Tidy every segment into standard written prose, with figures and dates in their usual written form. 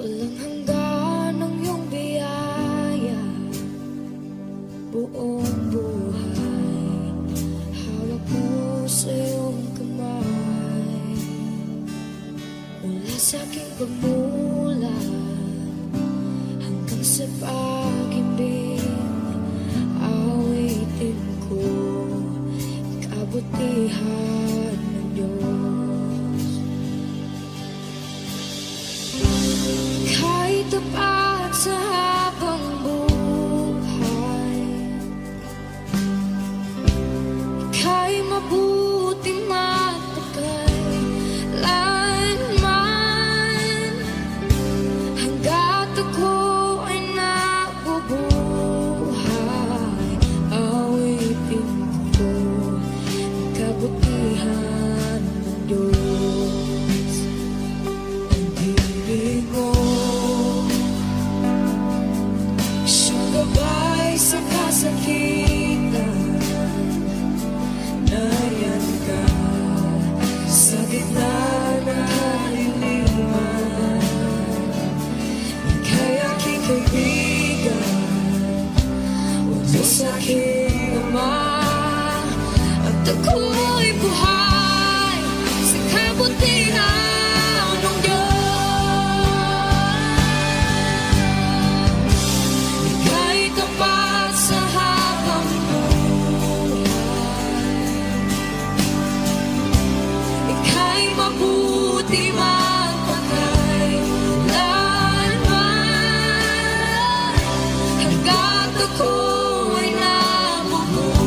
Walang hanggan ang iyong biyaya, buong buhay hawak mo sa iyong kamay. Mula sa aking pagmulat hanggang sa pag-ibig, awitin ko kabutihan ng Diyos. Kahit tapat sa habang buhay, ika'y mabuti magpakailanman. Hanggat ako ay nabubuhay, awitin ko ang kabutihan ng Diyos. Ang ibig mo, siyang gabay sa kasakitan. Nariyan ka sa gitna ng kaliliman. Ika'y aking kaibigan, Diyos aking Ama, at ako'y buhay sa kabutihan ng Diyos. Ika'y tapat sa habang buhay, ika'y mabuti magpakailanman. Hanggat ako ay nabubuhay,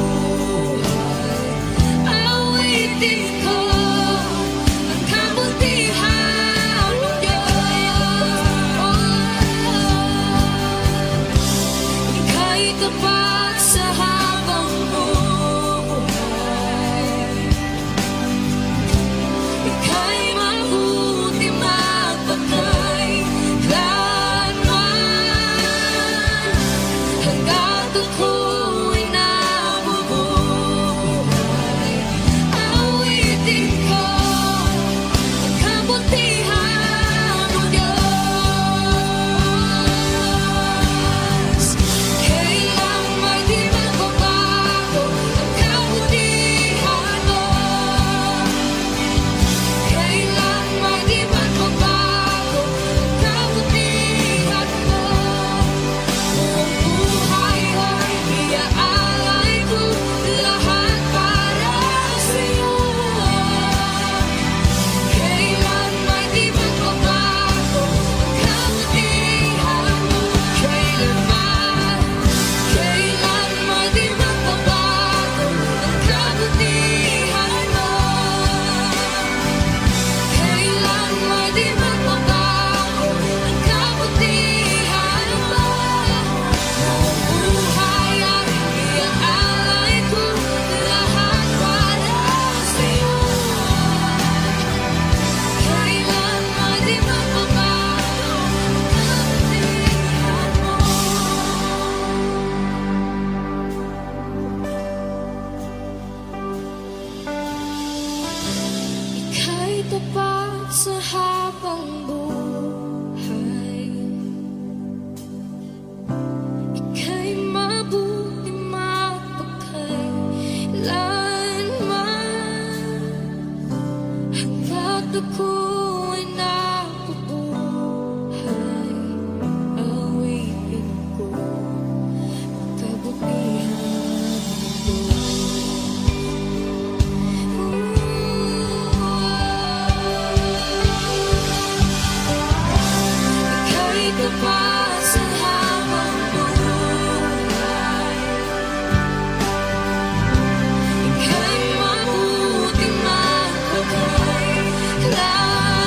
awitin ko ang kabutihan ng Diyos. Ika'y tapat sa habang buhay, ika'y mabuti magpakailanman. Hanggat ako ay nabubuhay, awitin ko ang kabutihan ng Diyos. Kailan may di magbabago ang kabutihan mo. Kailan may di magbabago ang kabutihan mo. Buong buhay ay iaalay ko lahat para sa'yo. Kailan may di magbabago ang kabutihan mo. Kailan may di magbabago ang kabutihan mo. Kailan may di magbabago ang kabutihan mo. Buong buhay ay iaalay ko lahat para sa'yo. Kailan may di magbabago ang kabutihan mo. Ika'y tapat sa habang buhay, ika'y mabuti magpakailanman. Hanggat ako ay nabubuhay, awitin ko ang kabutihan ng Diyos. Ika'y tapat sa habang buhay, ika'y mabuti magpakailanman.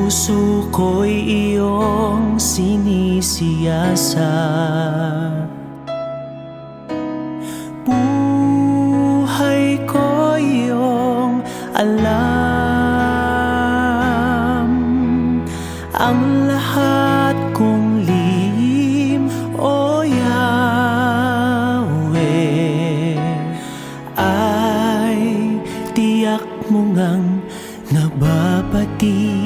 Puso ko'y iyong sinisiyasat, buhay ko iyong alam. Ang lahat kong lihim, O Yahweh, ay tiyak mo ngang nababati.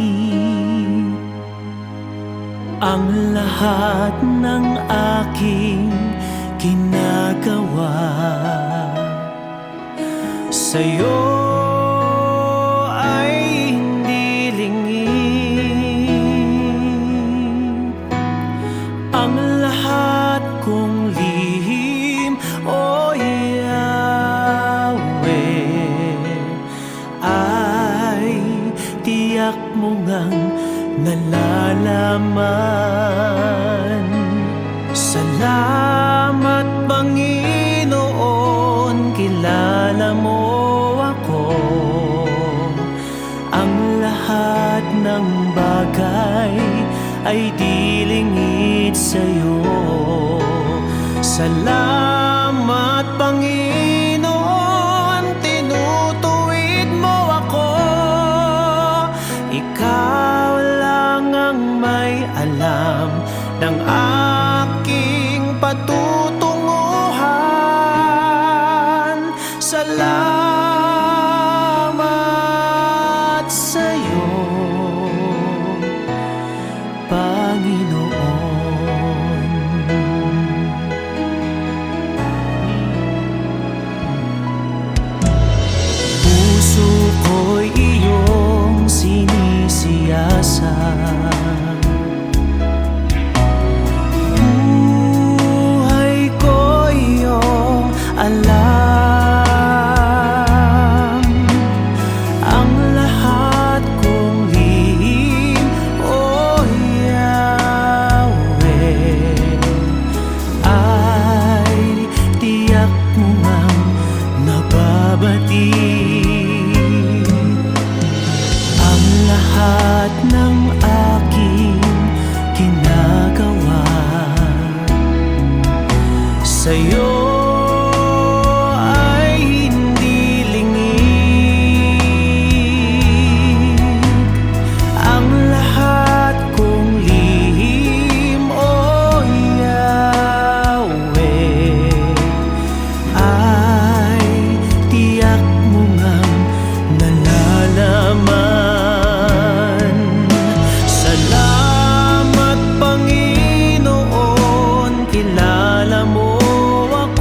Ang lahat ng aking ginagawa sa'yo ay hindi lingid. Ang lahat kong lihim, O Yahweh, ay tiyak mo ngang nalalaman. Salamat, Panginoon, kilala mo ako. Ang lahat ng bagay ay di lingid sa'yo. Salamat, Panginoon, tinutuwid mo ako. Ikaw lang ang may alam ng aking patutunguhan. Salamat sa'yo, Panginoon. Puso ko'y iyong sinisiyasat, buhay ko iyong alam. Ang lahat kong lihim, O Yahweh, ay tiyak mo ngang nababati. Ang lahat ng aking ginagawa sa'yo ay hindi lingid. Ang lahat kong lihim, O Yahweh, ay tiyak mo ngang nalalaman. Salamat, Panginoon, kilala mo ako.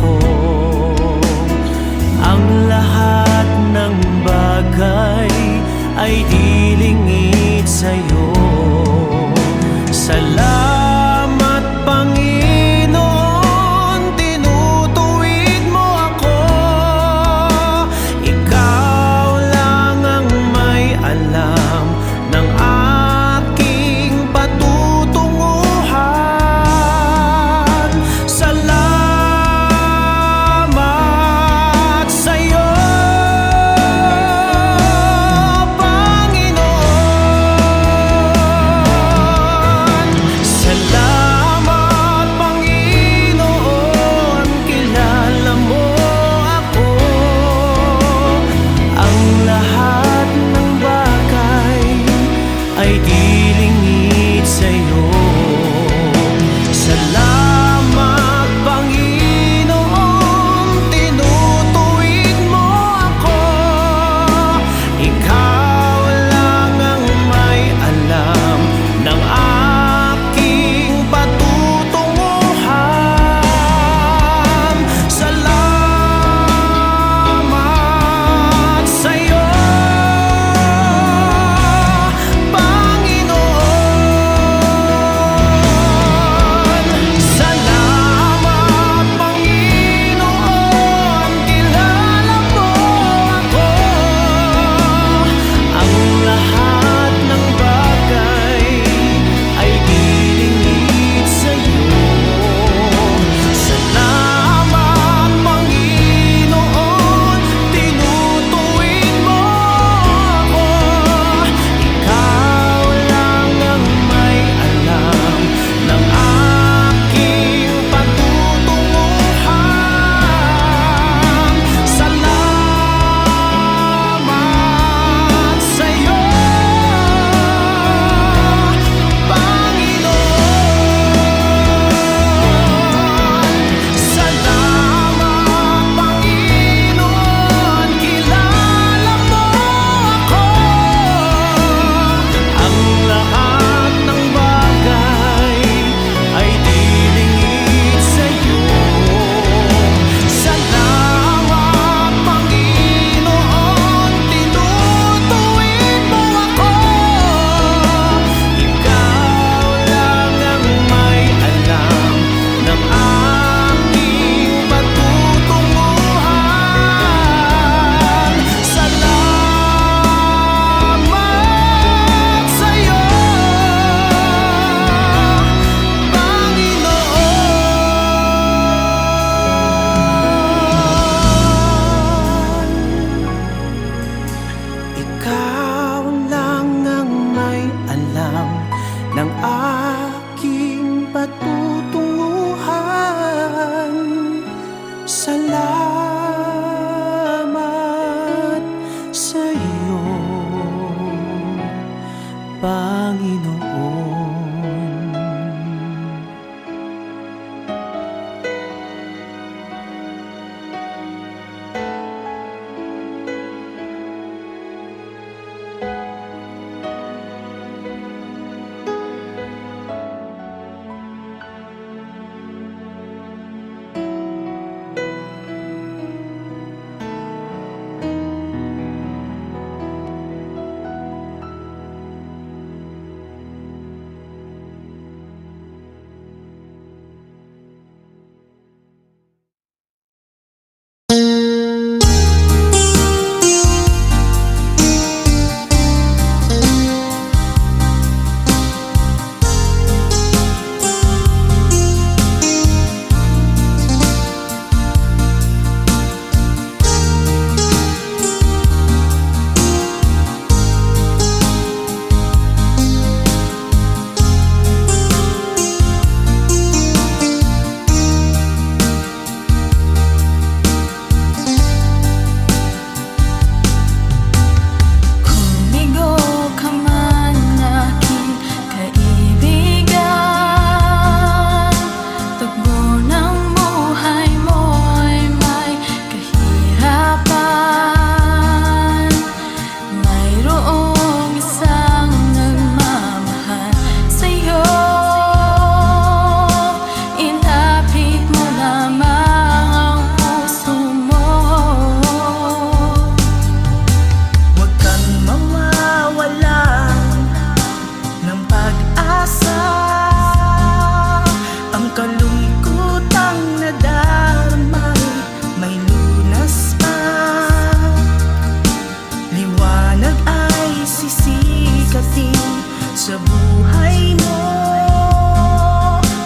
buhay mo.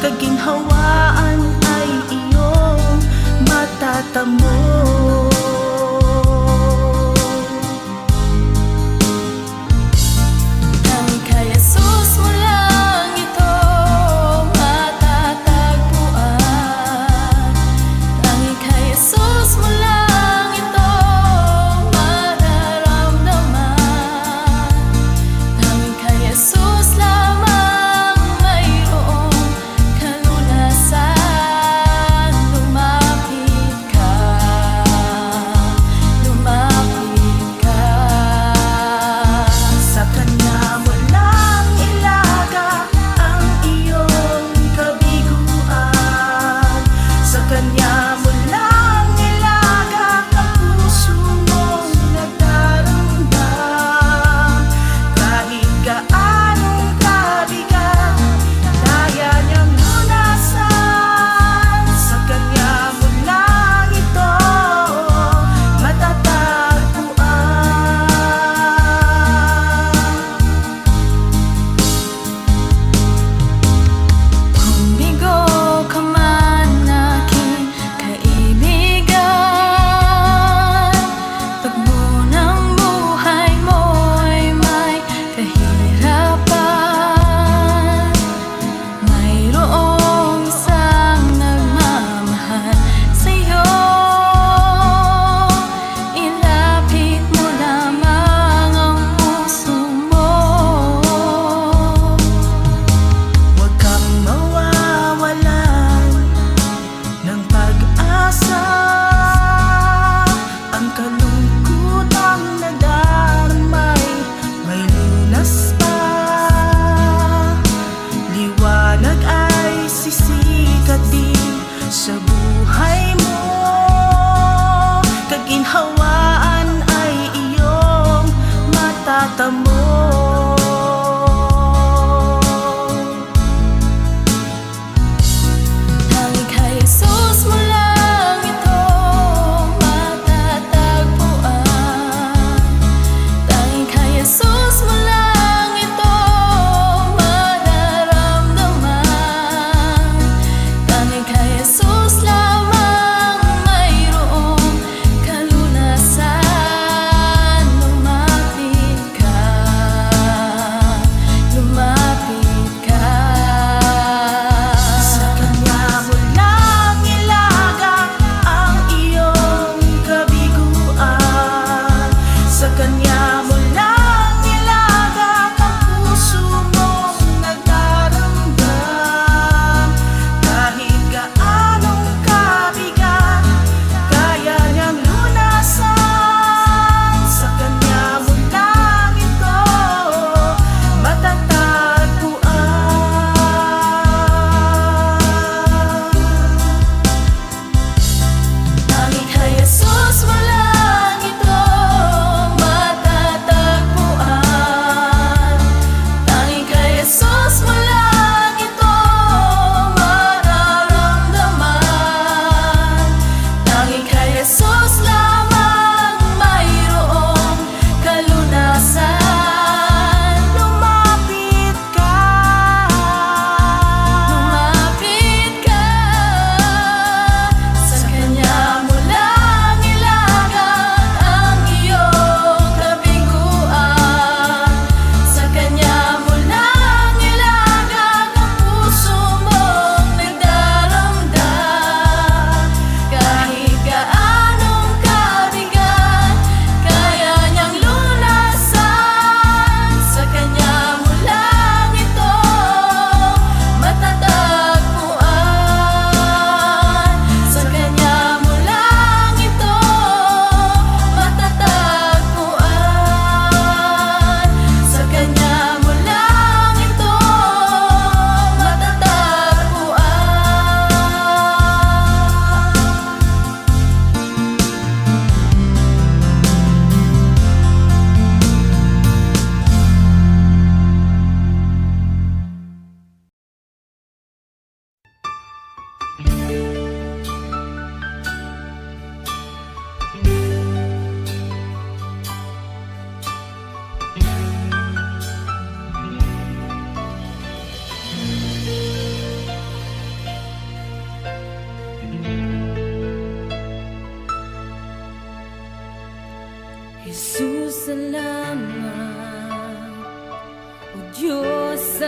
Kaginhawaan ay iyong matatamo. Tanging kay Jesus mo lang ito matatagpuan. Tanging kay Jesus mo lang ito mararamdaman. Tanging kay Jesus lamang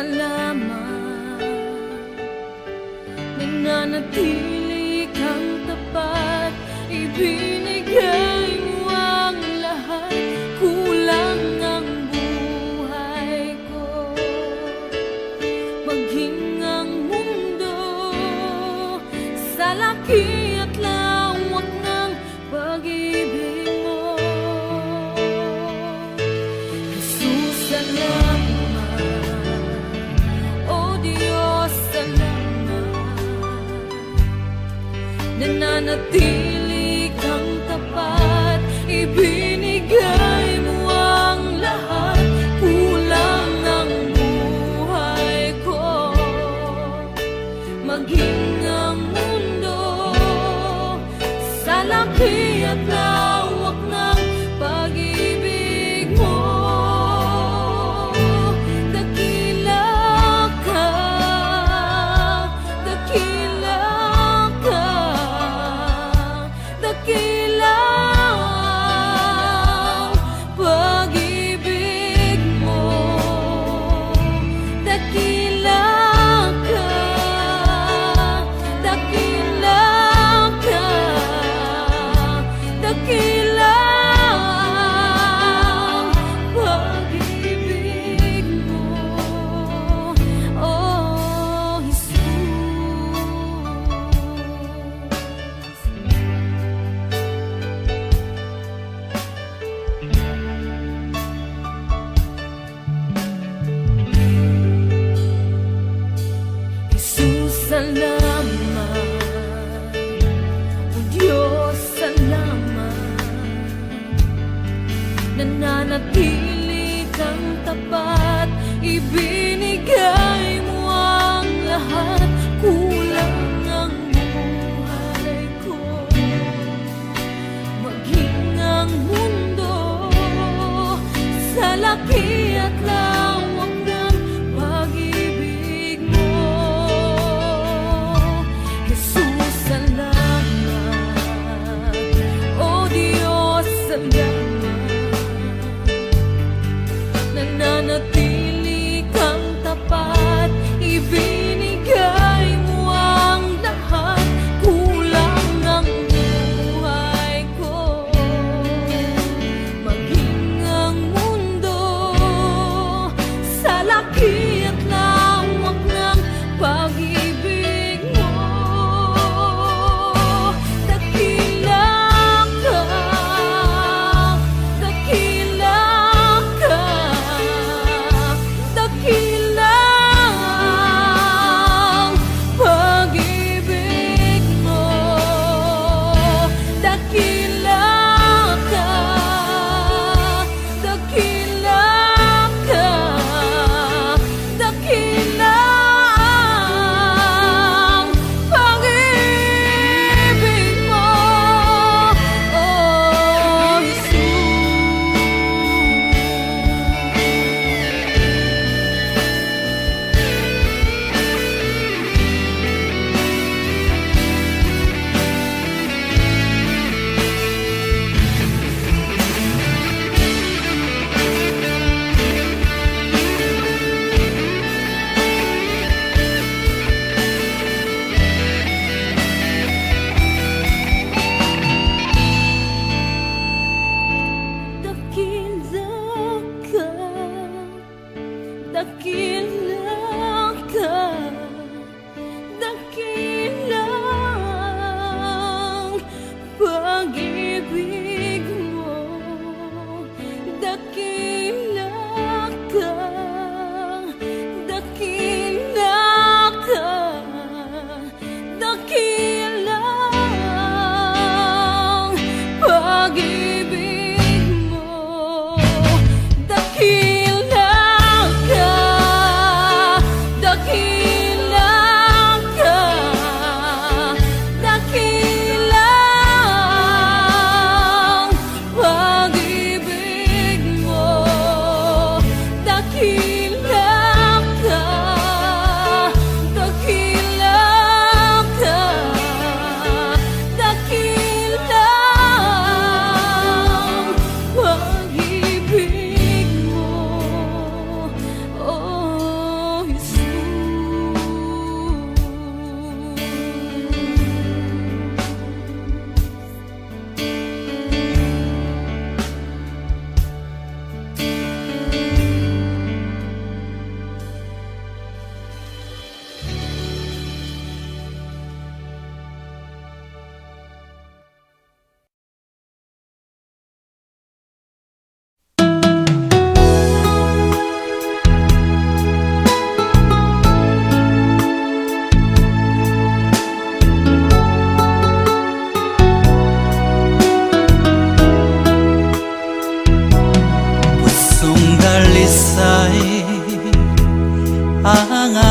salamat. Nananatili kang tapat, ibinigay mo ang lahat. Kulang ang buhay ko, maging ang mundo sa laki at lawak ng pag-ibig mo. Jesus, salamat. O Diyos, salamat. Nananatili kang tapat, ibinigay mo ang lahat. Kulang ang buhay ko, maging ang mundo sa laki at lawak ng pag-ibig mo. Dakila ka, dakila ka, dakila ang pag-ibig mo. Dakila ka, dakila ka, dakila ang pag-ibig mo. Oh, Jesus. Jesus, salamat. O Diyos, salamat. Nananatili kang tapat, ibinigay mo ang lahat. Kulang ang buhay ko, maging ang mundo sa laki at lawak ng pag-ibig mo. Jesus, salamat. O Diyos, salamat. Nananatili kang tapat, ibinigay mo ang lahat. Kulang ang buhay ko, maging ang mundo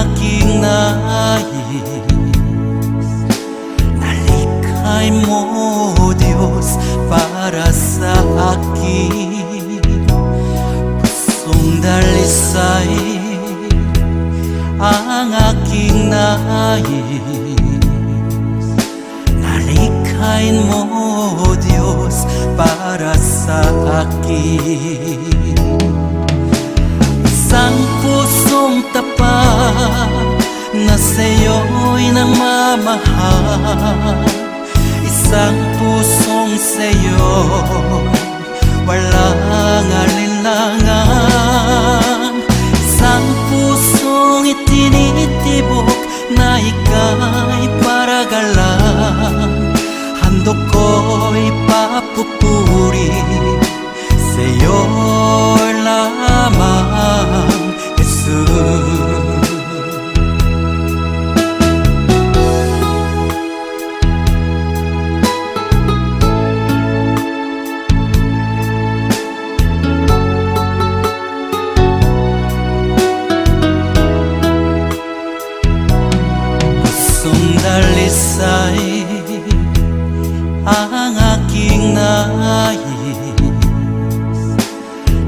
aking nais, nalikhay mo, Diyos, para sa akin. Pusong dalisay ang aking nais, nalikhain mo, Diyos, para sa akin. Isang pusong tapat na sa'yo'y nagmamahal, isang pusong sa'yo walang alinlangan, isang pusong itinitibok na ika'y paragalan. Handog ko'y papupuri sa'yo lamang, Jesus. Dalisay ang aking nais,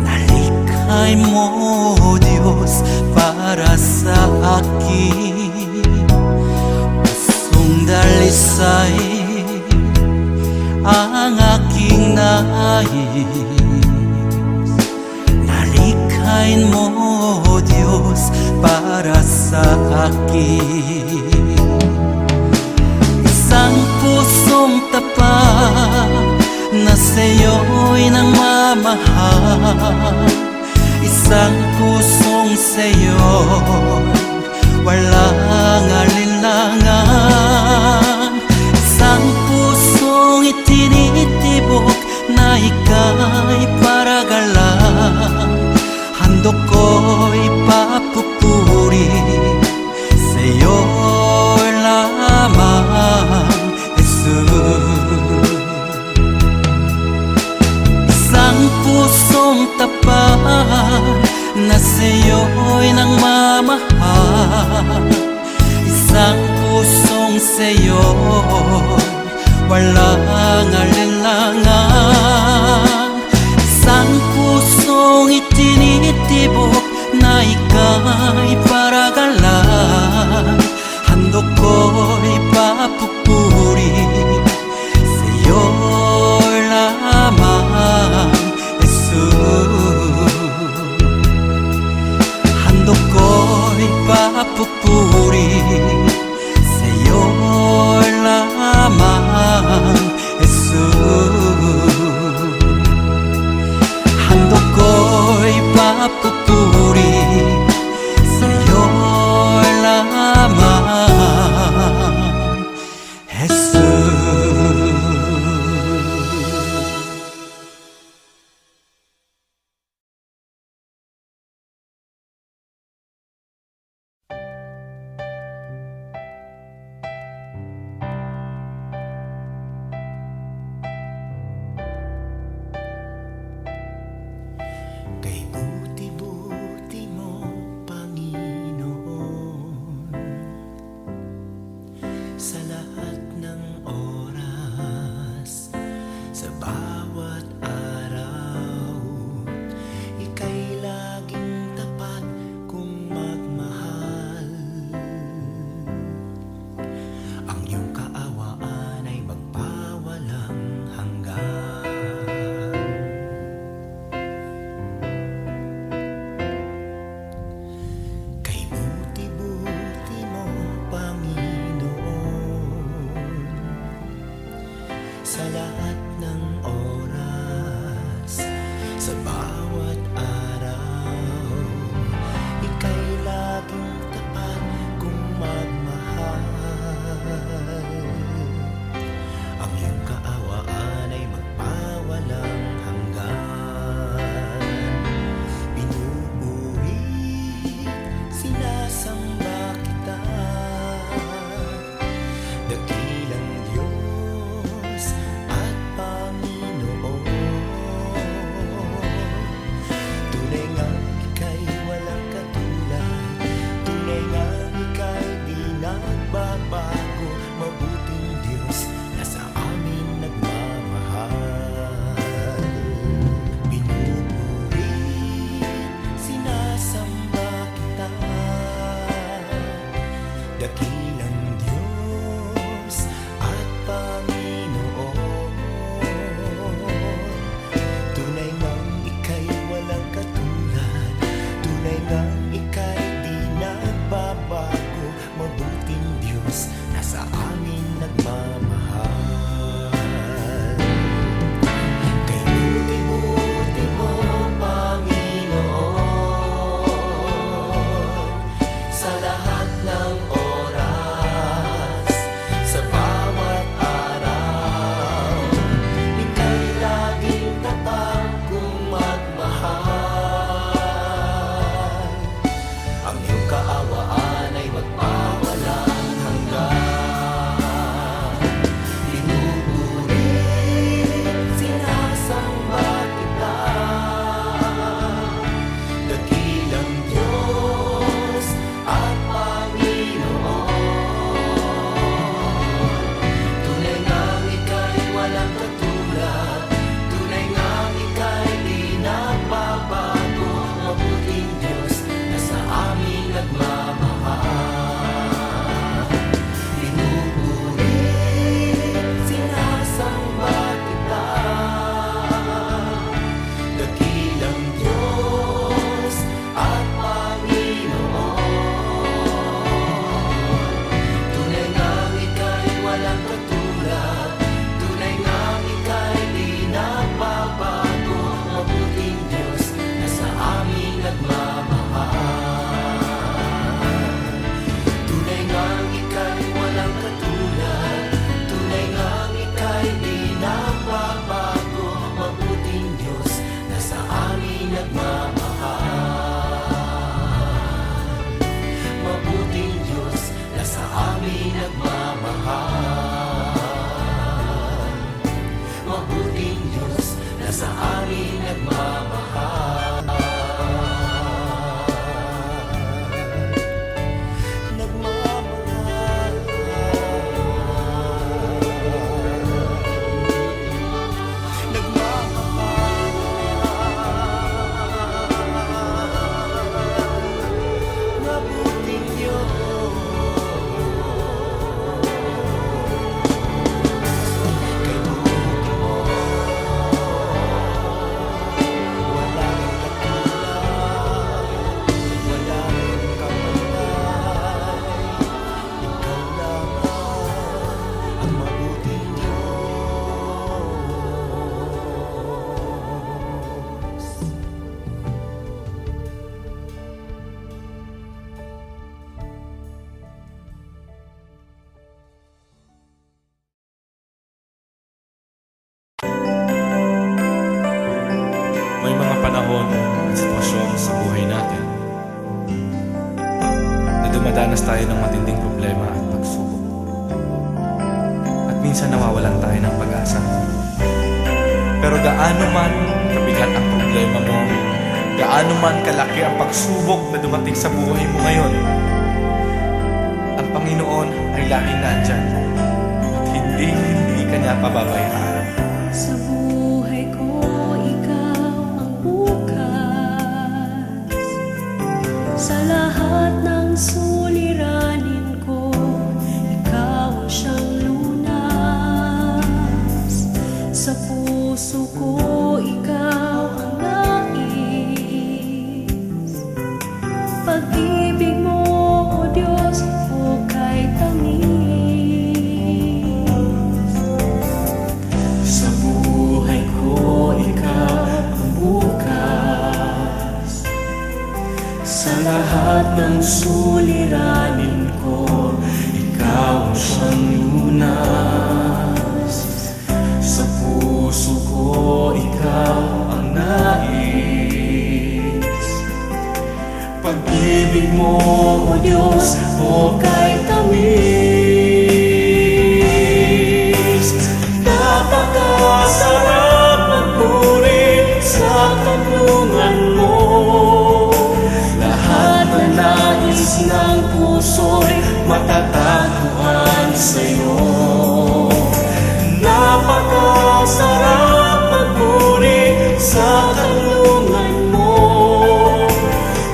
nalikhay mo, Diyos, para sa akin. Pusong dalisay ang aking nais, nalikhain mo, Diyos, para sa akin. Isang pusong tapat na sa'yo'y nagmamahal, isang pusong sa'yo walang alinlangan, isang pusong itinitibok na ika'y paragalan. Handog ko'y papupuri sa'yo lamang, Jesus. Isang pusong tapat na sa'yo'y nagmamahal, isang pusong sa'yo walang alinlangan, isang pusong itinitibok na ika'y paragalan. Handog ko'y papupuri sa'yo lamang, Jesus. Handog ko'y papupuri sa'yo lamang, Jesus. Handog ko'y papupuri sa'yo lamang, Jesus. Kay buti-buti mo, Panginoon, sa lahat ng oras, sa bawat araw, ika'y laging tapat kung magmahal. Ang iyong kaawaan ay magpawalang hanggan. Kay buti-buti mo, Panginoon, sa lahat ng oras, sa bawat araw, ika'y laging tapat kung magmahal. Ang iyong kaawaan ay magpawalang hanggan. Pinupuri, sinasamba kita, dakilang Diyos at dakilang Diyos at Panginoon. Tunay ngang ika'y walang katulad, tunay ngang ika'y di nagbabago. Mabuting Diyos na sa amin nagmamahal. Kay buti-buti mo, Panginoon, sa lahat ng oras, sa bawat araw, ika'y laging tapat kong magmahal. Ang iyong kaawaan ay magpawalang hanggan. Pinupuri, sinasamba kita, dakilang Diyos at Panginoon. Tunay ngang ika'y walang katulad, tunay ngang ika'y di nagbabago. Mabuting Diyos na sa amin nagmamahal. Pinupuri, sinasamba kita, dakilang Diyos at Panginoon. Tunay ngang ika'y walang katulad, tunay ngang ika'y di nagbabago. Mabuting Diyos na sa amin nagmamahal. Tunay ngang ika'y walang katulad, tunay ngang ika'y di nagbabago. Mabuting Diyos na sa amin nagmamahal. Mabuting Diyos na sa amin nagmamahal. Mabuting Diyos na sa amin nagmamahal. Nagmamahal. Nagmamahal. Mabuting Diyos. Kay buti mo, walang katulad, walang kapantay. Ikaw lamang ang mabuting Diyos. May mga panahon at sitwasyon sa buhay natin na dumadanas tayo ng matinding problema at pagsubok. At minsan nawawalan tayo ng pag-asa. Pero gaano man kabigat ang problema mo, gaano man kalaki ang pagsubok na dumating sa buhay mo ngayon, ang Panginoon ay laging nandyan at hindi ka niya pababayaan. Sa buhay ko, ikaw ang bukas. Sa lahat ng suliranin ko, ikaw ang siyang lunas. Sa puso ko, ikaw ang nais. Pag-ibig mo, O Diyos, hukay tamis. Sa buhay ko, ikaw ang bukas. Sa lahat ng suliranin ko, ikaw ang siyang lunas. Sa puso ko, ikaw ang nais. Pag-ibig mo, O Diyos, hukay tamis. Napakasarap magpuri sa kanlungan mo. Lahat na nais ng puso'y matatagpuan sa'yo. Napakasarap magpuri sa kanlungan mo.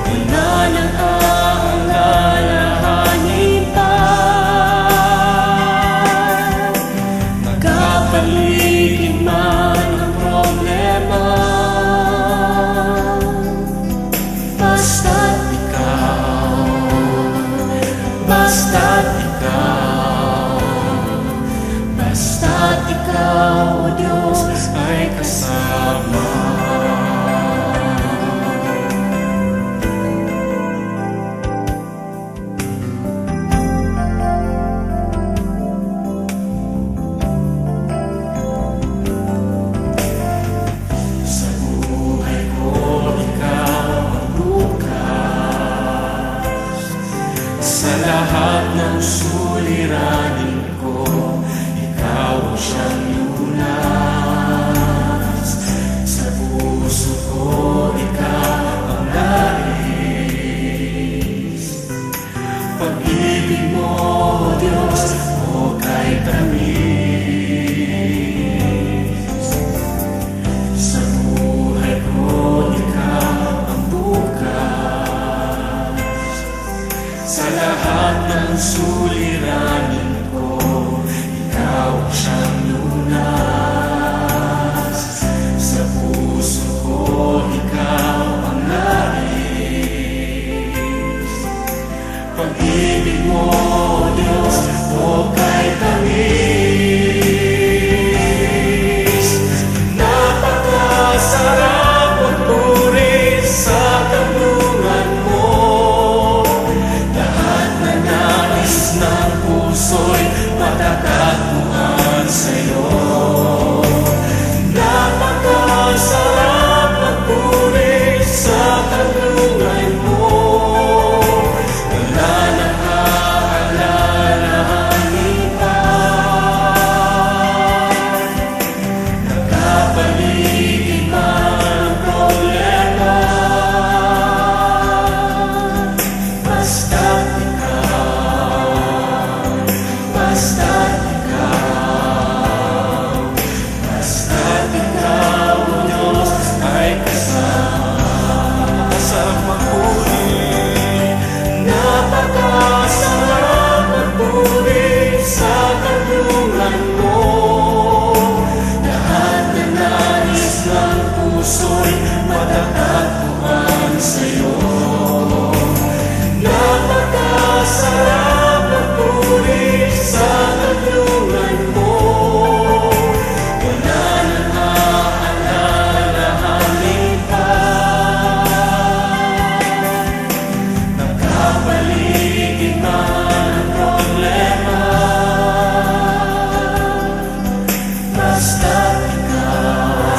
Wala nang aalalahanin pa basta't ikaw, O Diyos, ay kasama. Sa buhay ko, ikaw ang bukas. Sa lahat ng suliranin ko, ikaw ang siyang lunas. Sa puso ko, ikaw ang nais. Pag-ibig mo, O Diyos, o kay tamis. Sa buhay ko, ikaw ang bukas. Sa lahat ng suliranin ko, ikaw ang siyang lunas. Sa puso ko, ikaw ang nais. Pag-ibig mo, O Diyos, o kay tamis. Napakasarap magpuri sa kanlungan mo. Lahat na nais ng puso'y matatagpuan sa'yo. Napakasarap magpuri sa kanlungan mo. Wala nang aalalahanin pa. Nakapaligid man ang problema. Basta't ikaw, basta't ikaw, basta't ikaw, O Diyos, ay kasama. Sarap magpuri, napakasarap magpuri sa kanlungan mo. Lahat na nais ng puso'y matatagpuan sa'yo. Napakasarap magpuri sa kanlungan mo. Wala nang aalalahanin pa. Nakapaligid man ang problema. Basta't ikaw,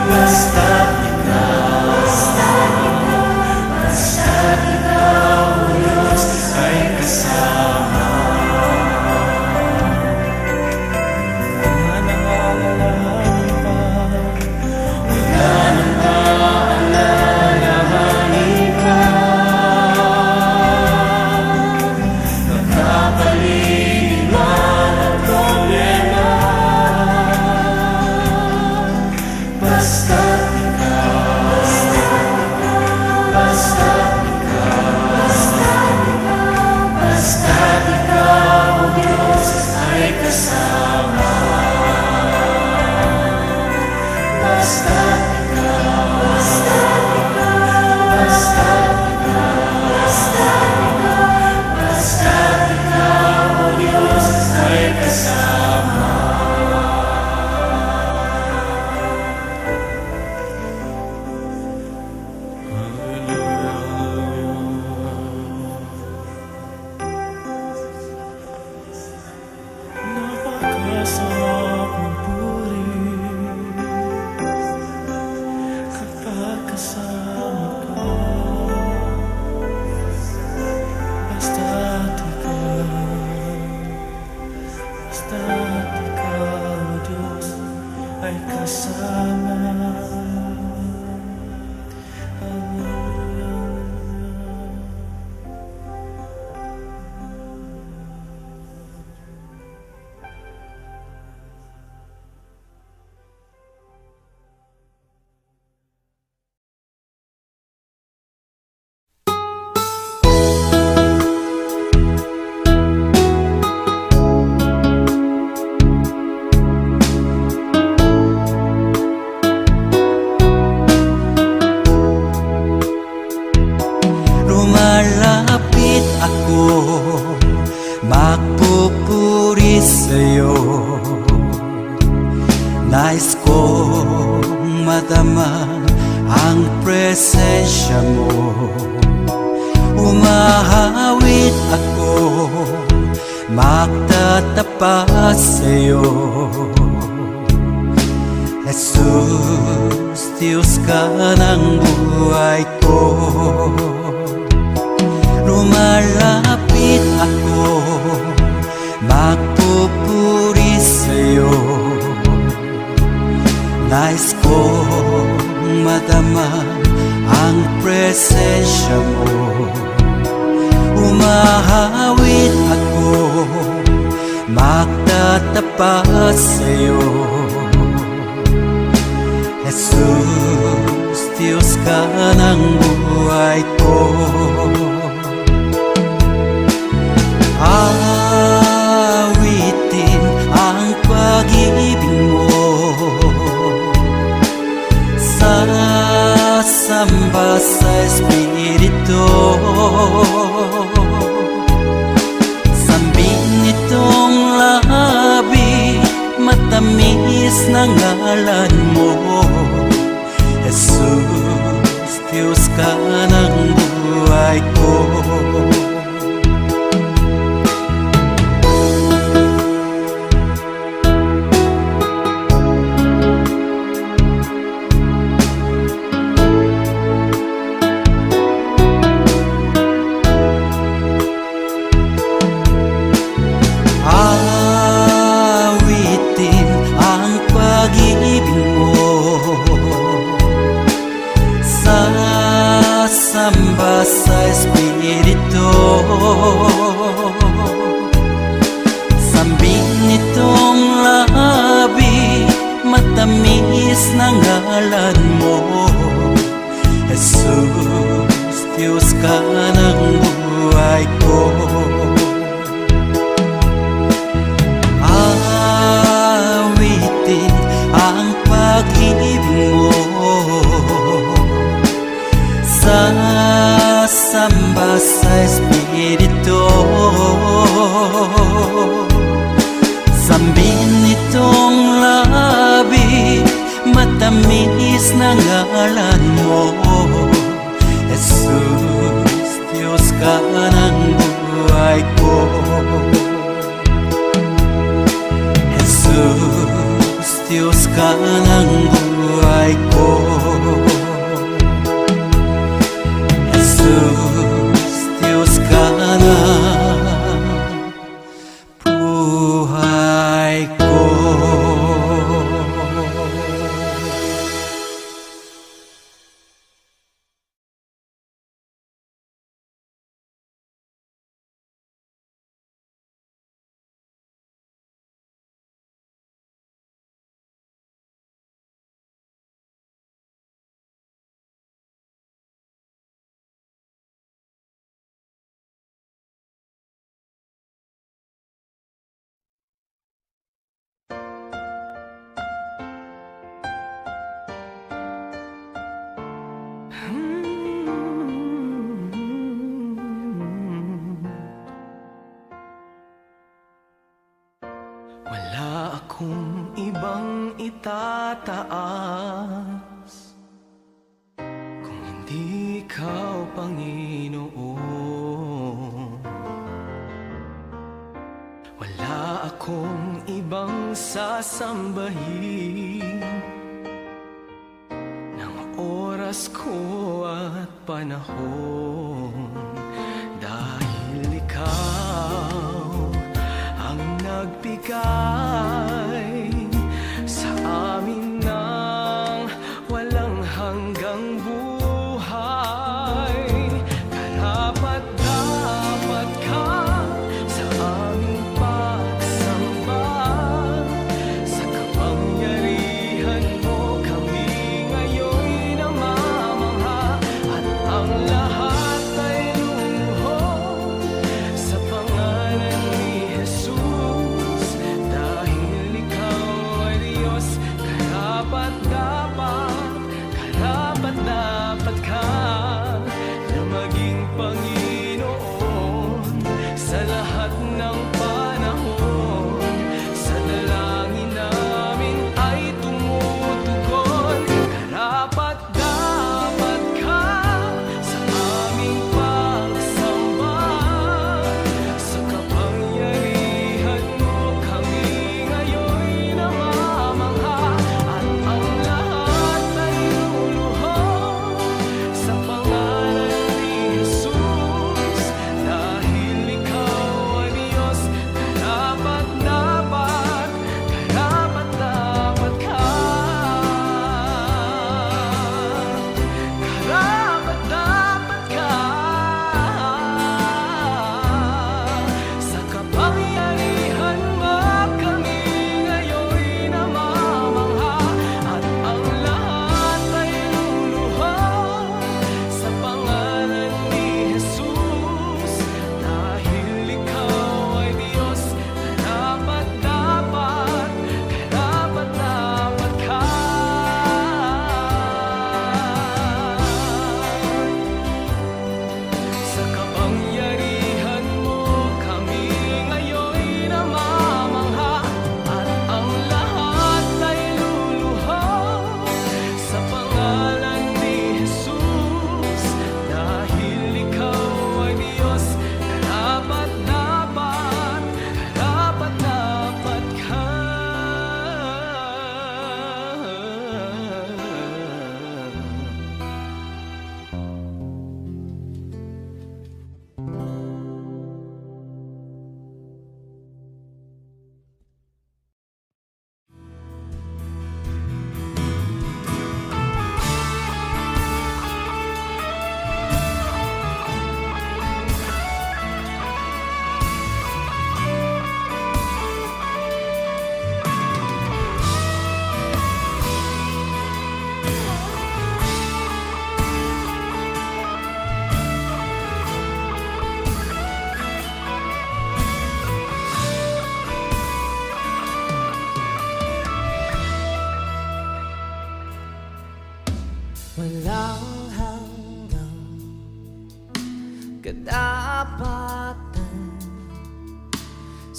basta't ikaw, basta't ikaw, O Diyos, ay kasama. Wala nang aalalahanin pa. Wala nang aalalahanin pa. Nakapaligid man ang problema. Basta't ikaw, basta't basta't ikaw, O Diyos, ay kasama. Basta't ikaw, basta't ikaw, O Diyos, ay kasama. Napakasarap magpuri kapag kasama ka. Basta't ikaw, O Diyos, ay kasama. magtatapat sa'yo. Jesus, Diyos ka ng buhay ko. Lumalapit ako, magpupuri sa'yo. Nais kong madama ang presensya mo. Umahawit ako, magtatapat sa'yo. Jesus, Diyos ka ng buhay ko. Awitin ang pag-ibig mo, sasamba sa Espiritu. Sambin nitong labi, matamis na ngalan mo. Jesus, Diyos ka ng buhay ko. Awitin ang pag-ibig mo, sasamba sa Espiritu. Sambin nitong labi, matamis na ngalan mo. Jesus, Diyos ka ng buhay ko. Awitin ang pag-ibig mo, sasamba sa Espiritu. Sambin nitong labi, matamis na ngalan mo. Jesus, Diyos ka ng buhay ko. Jesus, Diyos ka ng buhay ko. Jesus, Diyos ka ng buhay ko. Wala akong ibang itataas kung hindi ikaw, Panginoon. Wala akong ibang sasambahin ng oras ko at panahon, dahil ikaw ang nagbigay sa amin ng walang hanggang buhay. Karapat-dapat ka sa aming pagsamba, sa kapangyarihan mo kami ngayon'y namamangha, at ang lahat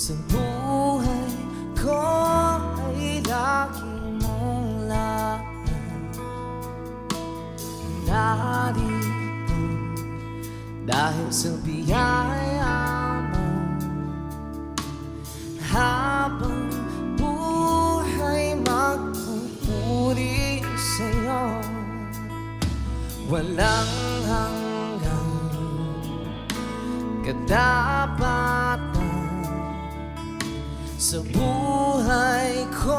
sa buhay ko ay lagi mong lahat. Narito dahil sa biyaya mo, habang buhay magpupuri sa'yo. Walang hanggang katapatan sa buhay ko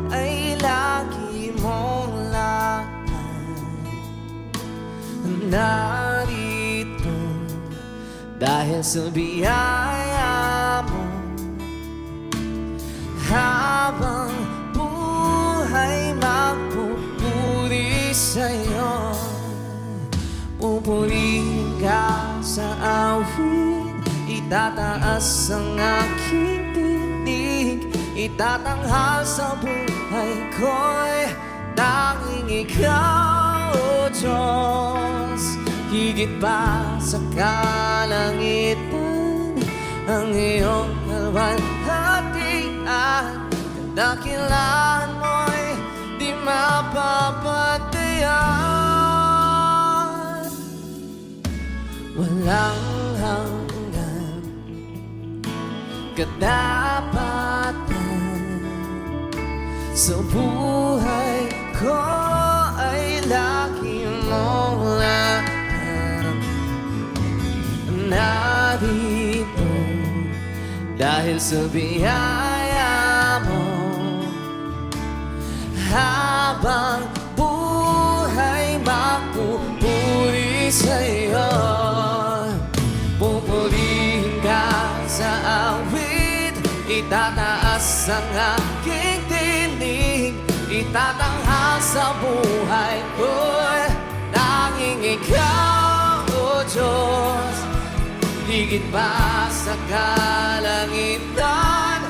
ay lagi mong lahat. Narito dahil sa biyaya mo, habang buhay magpupuri sa'yo. Pupurihin ka sa awit, itataas ang aking tinig, itatanghal sa buhay ko'y tanging ikaw, O Diyos. Higit pa sa kalangitan, ang iyong kalwalhatian, dakilaan mo'y di mapapatayan. Walang hanggan katapatan sa buhay ko ay lagi mong lahat. Narito dahil sa biyaya mo, habang buhay magpupuri sa'yo. Pupurihin ka sa awit, itataas ang aking tinig, itatanghal sa buhay ko'y tanging ikaw, O Diyos. Higit pa sa kalangitan,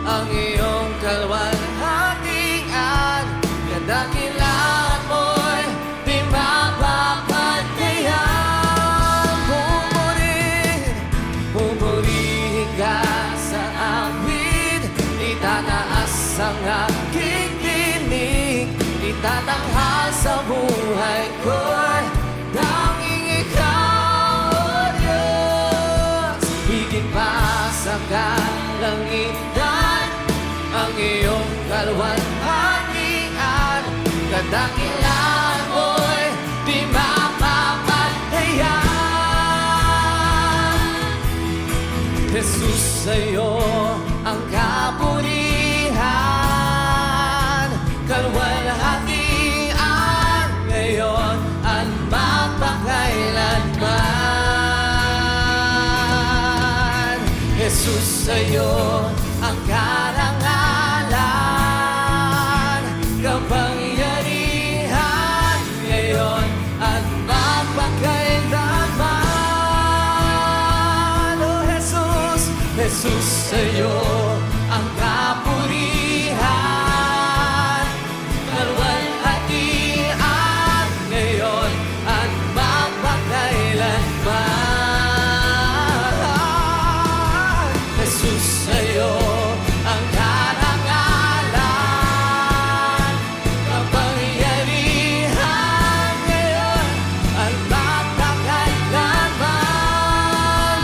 ang iyong kalwalhatian, kadakilaan mo'y di mapapatayan. Pupurihin ka sa awit, itataas ang aking tinig, itatanghal sa buhay ko'y tanging ikaw, O Diyos. Higit pa sa kalangitan, ang iyong kalwalhatian, kadakilaan mo'y di mapapatayan. Jesus, sa'yo ang kapurihan, kalwalhatian, ngayon at magpakailanman. Jesus, sa'yo ang karangalan, kapangyarihan, ngayon at magpakailanman. Oh Jesus, Jesus, sa'yo ang kapurihan, kalwalhatian, ngayon at magpakailanman. Jesus, sa'yo ang karangalan, kapangyarihan, ngayon at magpakailanman.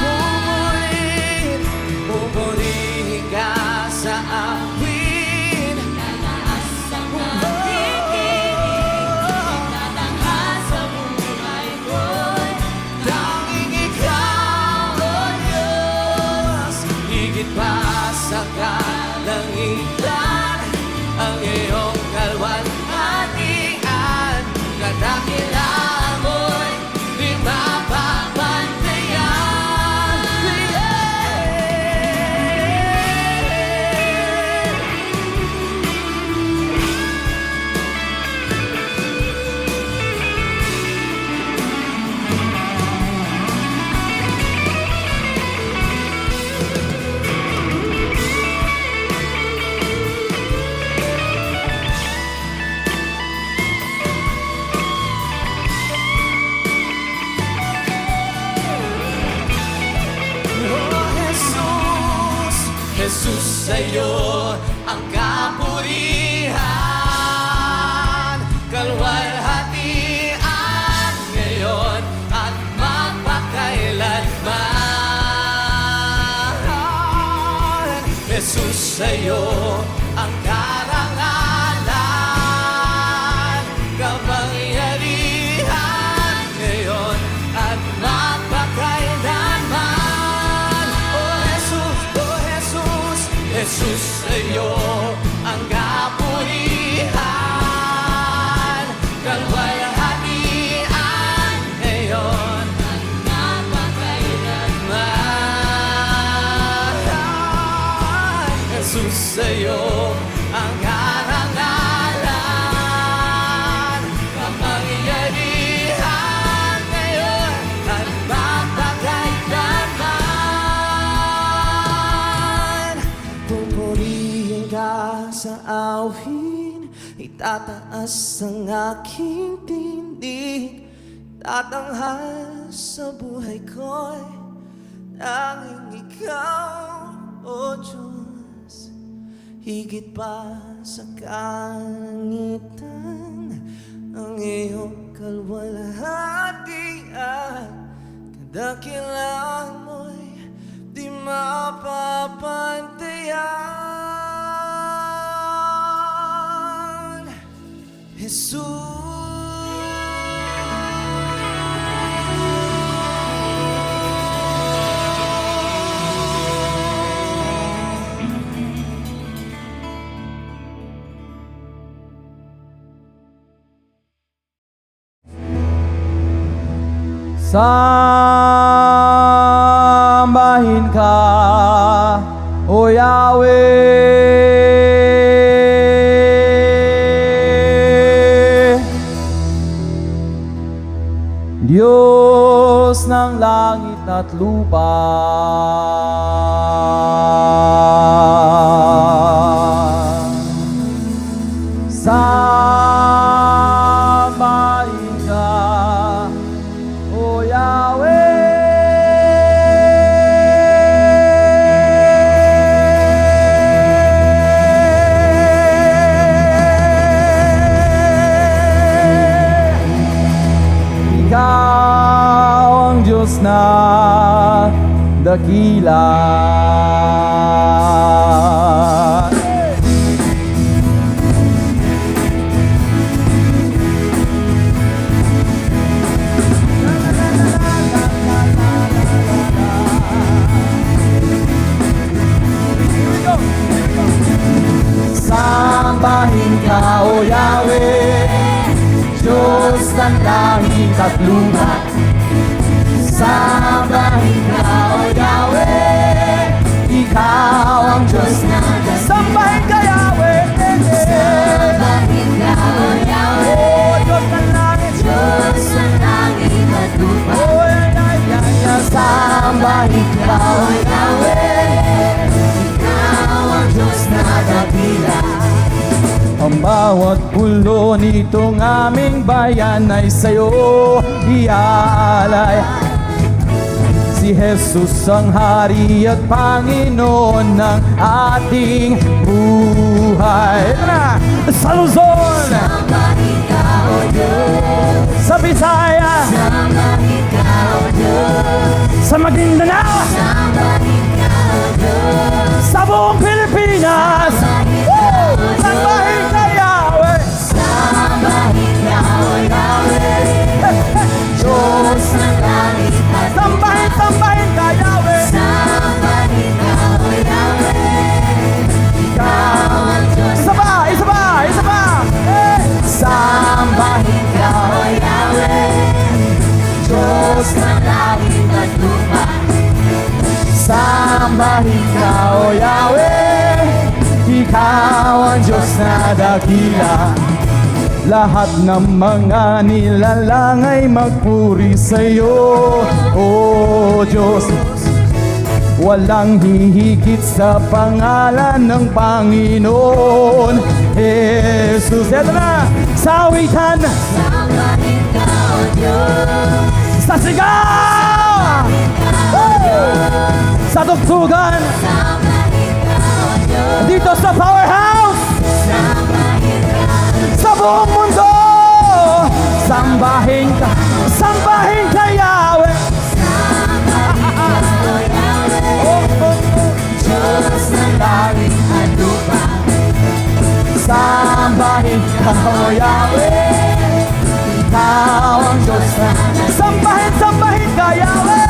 Pupurihin ka sa awit, itataas ang aking tinig, itatanghal sa buhay ko'y tanging ikaw, O Diyos. Higit pa sa kalangitan, ang iyong kalwalhatian, kadakilaan mo'y di mapapantayan. Jesus, sa'yo ang kapurihan, kalwalhatian ngayon at magpakailanman. Jesus, sa'yo ang karangalan, kapangyarihan ngayon at magpakailanman. Jesus, sa'yo ang kapurihan, kalwalhatian ngayon at mapakailanman. Jesus, sa'yo ang karangalan, kapangyarihan ngayon at mapakailanman. Pupurihin ka sa awin, itataas ang aking tindig, tatanghal sa buhay ko'y tanging ikaw, O Diyos. Higit pa sa kalangitan ang iyong kalwalhatian, kadakilaan mo'y di mapapantayan. Jesus, sambahin ka, O Yahweh, Diyos ng langit at lupa. Sambahin ka, O Yahweh, Ikaw ang Diyos na dakila. Sambahin ka, O Yahweh, Diyos ng langit at lupa. Sambahin ka, O Yahweh, Ikaw ang Diyos na dakila. Sambahin ka, Yahweh, sambahin ka, O Yahweh, O Diyos ng langit, Diyos ng langit at lupa. Sambahin ka, O Yahweh, Ikaw ang Diyos na dakila. Ang bawat pulo nitong aming bayan ay sa'yo iaalay. Si Jesus ang Hari at Panginoon ng ating buhay. Ito na! Sa Luzon! Sambahin ka, O Diyos! Sa Bisaya! Sambahin ka, O Diyos! Sa Maguindanao! Sambahin ka, O Diyos! Sa buong Pilipinas! Sambahin ka, Yahweh! Sambahin ka, O Yahweh! Diyos ng langit at lupa. Sambahin ka, Yahweh! Sambahin ka, O Yahweh! Ikaw ang Diyos. Isa pa! Sambahin ka, O Yahweh! Diyos ng langit at lupa. Sambahin ka, O Yahweh! Ikaw ang Diyos na dakila. Lahat ng mga nilalang ay magpuri sa'yo, O Diyos. Walang hihigit sa pangalan ng Panginoon Jesus. Ito na, sa awitan, sambahin ka, O Diyos. Sa sigaw, sa tugtugan, sambahin ka, Dito sa Powerhouse, sa buong mundo, sambahin ka Yahweh. Diyos ng langit at lupa, sambahin ka, O Yahweh. Ikaw ang Diyos na sambahin ka, Yahweh.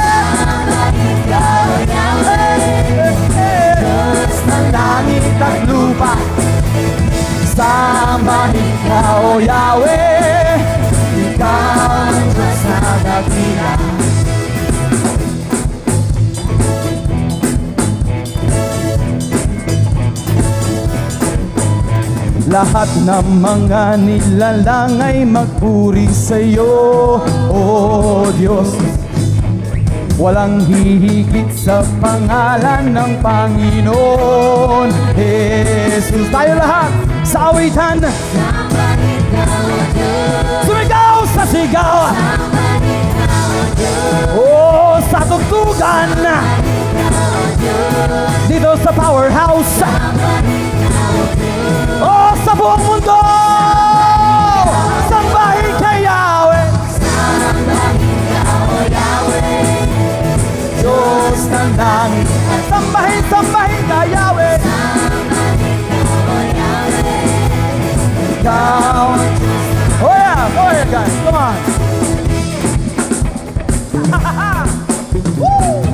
Diyos ng langit at lupa, sambahin ka, O Yahweh. Ikaw ang Diyos na dakila. Lahat ng mga nilalang ay magpuri sa iyo, O Diyos. Walang hihigit sa pangalan ng Panginoon Jesus. Tayo lahat sa awitan, sumigaw sa sigaw, oh, sa tugtugan, dito sa Powerhouse, oh, sa buong mundo, sambahin ka, Yahweh. Diyos ng langit, sambahin ka, Yahweh. Ikaw, oh yeah guys, come on. Woo!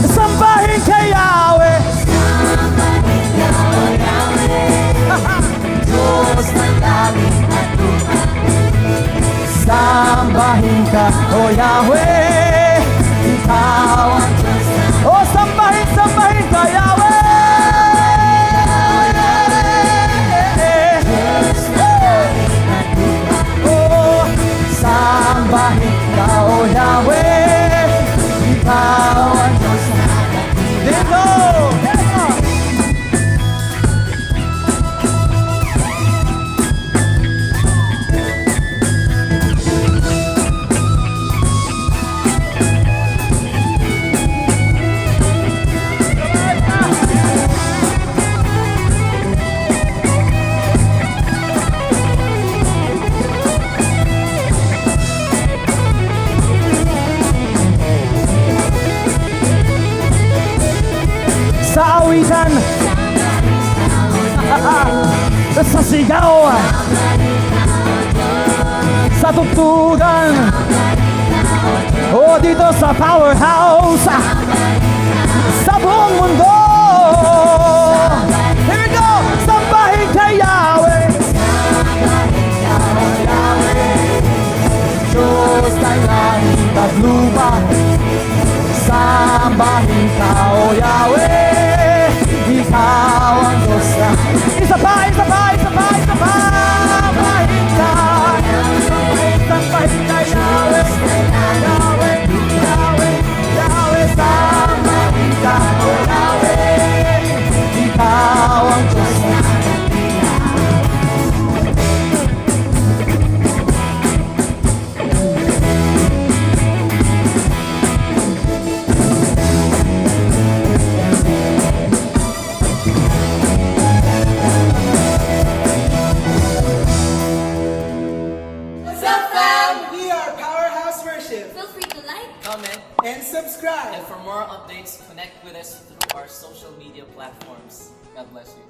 Sambahin ka, Yahweh. Diyos ng langit at lupa, sambahin ka, O Yahweh. Ikaw ang Diyos na, oh, sambahin ka, Yahweh. Oh, sambahin ka, O Yahweh. Ikaw ang Diyos na dito. Sa awitan, sa sigaw, sa tugtugan, oh, dito sa Powerhouse, sa buong mundo. Here we go! Sambahin ka, Yahweh. Diyos ng langit at lupa, sambahin ka, O Yahweh. Ikaw ang Diyos na, isa pa, sambahin ka, Yahweh. Yahweh, sambahin ka, O Yahweh. Ikaw ang Diyos na, and subscribe. And for more updates, connect with us through our social media platforms. God bless you.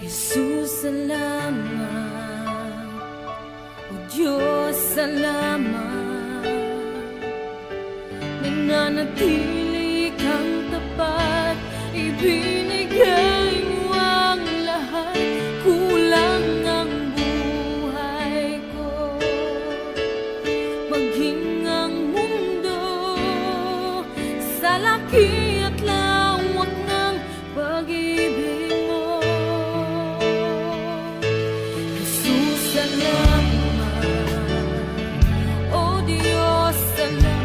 Jesus, salamat. O Diyos, salamat. nananatili kang tapat, ibinigay mo ang lahat, kulang ang buhay ko. Maging ang mundo sa laki at lawak ng pag-ibig mo. Jesus, salamat. O Diyos, salamat.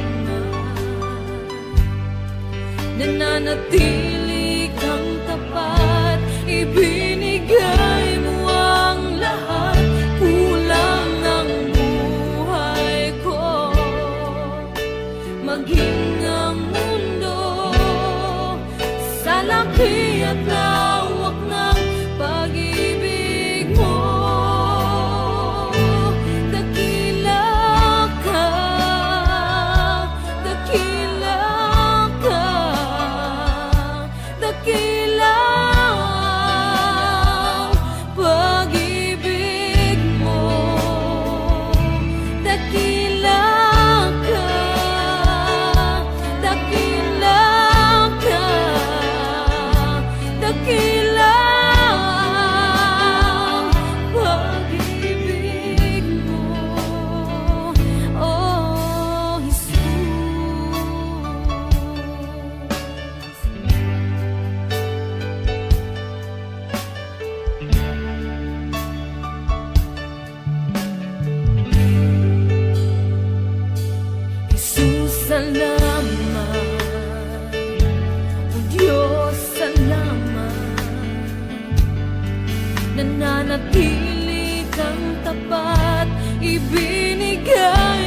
Nananatili kang tapat, ibinigay mo ang lahat, kulang ang buhay ko. Maging ang mundo sa laki at lawak ng pag-ibig mo. Dakila ka, dakila ka, dakila ang pag-ibig mo. Dakila ka, dakila ka, dakila ang pag-ibig mo. Oh, Jesus. Jesus, salamat. O Diyos, salamat. Nananatili kang tapat, ibinigay